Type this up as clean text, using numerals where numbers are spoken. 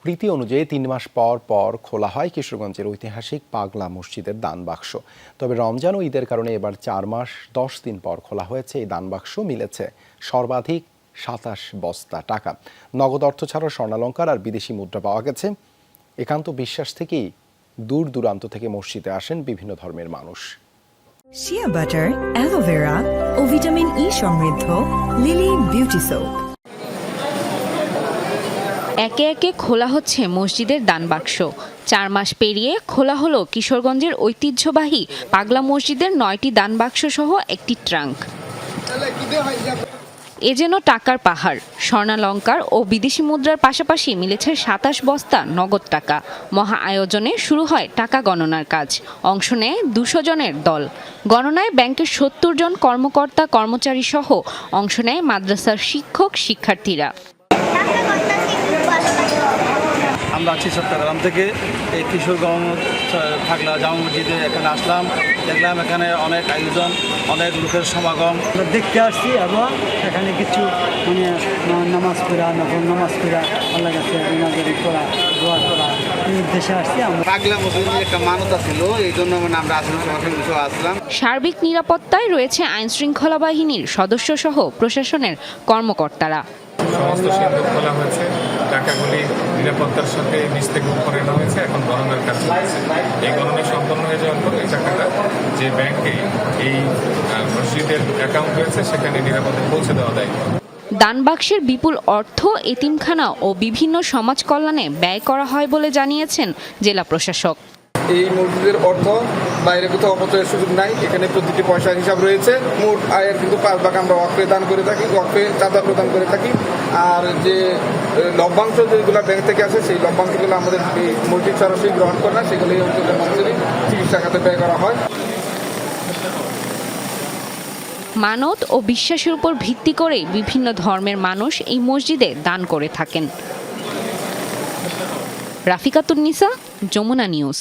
রীতি অনুযায়ী ৩ মাস পর পর খোলা হয় কিশোরগঞ্জের ঐতিহাসিক পাগলা মসজিদের দান বাক্স। তবে রমজান ও ঈদের কারণে এবার ৪ মাস ১০ দিন পর খোলা হয়েছে এই দান বাক্স। মিলেছে সর্বাধিক ২৭ বস্তা টাকা, নগদ অর্থ ছাড়াও স্বর্ণালংকার আর বিদেশি মুদ্রা পাওয়া গেছে। একান্ত বিশ্বাস থেকেই দূর দূরান্ত থেকে মসজিদে আসেন বিভিন্ন ধর্মের মানুষ। শিয়া বাটার, অ্যালোভেরা ও ভিটামিন ই সমৃদ্ধ লিলি বিউটি সোপ। একে একে খোলা হচ্ছে মসজিদের দান বাক্স। ৪ মাস পেরিয়ে খোলা হলো কিশোরগঞ্জের ঐতিহ্যবাহী পাগলা মসজিদের ৯টি দান বাক্স সহ একটি ট্রাঙ্ক। এ যেন টাকার পাহাড়। স্বর্ণালংকার ও বিদেশি মুদ্রার পাশাপাশি মিলেছে ২৭ বস্তা নগদ টাকা। মহা আয়োজনে শুরু হয় টাকা গণনার কাজ। অংশ নেয় ২০০ জনের দল। গণনায় ব্যাংকের ৭০ জন কর্মকর্তা কর্মচারী সহ অংশ নেয় মাদ্রাসার শিক্ষক শিক্ষার্থীরা। আমরা আছি চট্টগ্রাম থেকে এই কিশোরগঞ্জ পাগলা জামা মসজিদে এখানে আসলাম, দেখলাম এখানে অনেক আয়োজন, অনেক লোকের সমাগম দেখতে আসছি এবং এখানে কিছু নামাজ পড়া, নফল নামাজ পড়া, আল্লাহ কাছে নাজারি করা, দোয়া করা, এই উদ্দেশ্যে আসছি। আমরা পাগলা মসজিদের একটা মান্যতা ছিল, এই জন্য আমরা আসলাম। সার্বিক নিরাপত্তায় রয়েছে আইন শৃঙ্খলা বাহিনীর সদস্য সহ প্রশাসনের কর্মকর্তারা। সমস্ত সিন্ধুক খোলা হয়েছে, টাকাগুলি নিরাপত্তার সাথে নিচ থেকে উপরে নেওয়া হয়েছে, এখন গণনার কাজ চলছে। এই গণনা সম্পন্ন হয়ে যাওয়ার পর এই টাকাটা যে ব্যাংকে এই মসজিদের অ্যাকাউন্ট রয়েছে সেখানে নিরাপদে পৌঁছে দেওয়া দায়িত্ব। দান বাক্সের বিপুল অর্থ এতিমখানা ও বিভিন্ন সমাজ কল্যাণে ব্যয় করা হয় বলে জানিয়েছেন জেলা প্রশাসক। এই মসজিদের অর্থ বাইরে কোথাও অপচয়ের সুযোগ নাই, এখানে প্রতিটি পয়সার হিসাব রয়েছে। মোট আয়ের কিন্তু ৫ ভাগ আমরা ওয়াকফে দান করে থাকি, ওয়াকফে চাঁদা প্রদান করে থাকি। আর যে লভ্যাংশ যেগুলো ব্যাংক থেকে আসে সেই লভ্যাংশগুলো আমাদের মসজিদ সরাসরি গ্রহণ করে না, সেগুলো এই অঞ্চলের মানুষেরই চিকিৎসা খাতে ব্যয় করা হয়। মানত ও বিশ্বাসের উপর ভিত্তি করে বিভিন্ন ধর্মের মানুষ এই মসজিদে দান করে থাকেন। রাফিকাতুন নিসা, যমুনা নিউজ।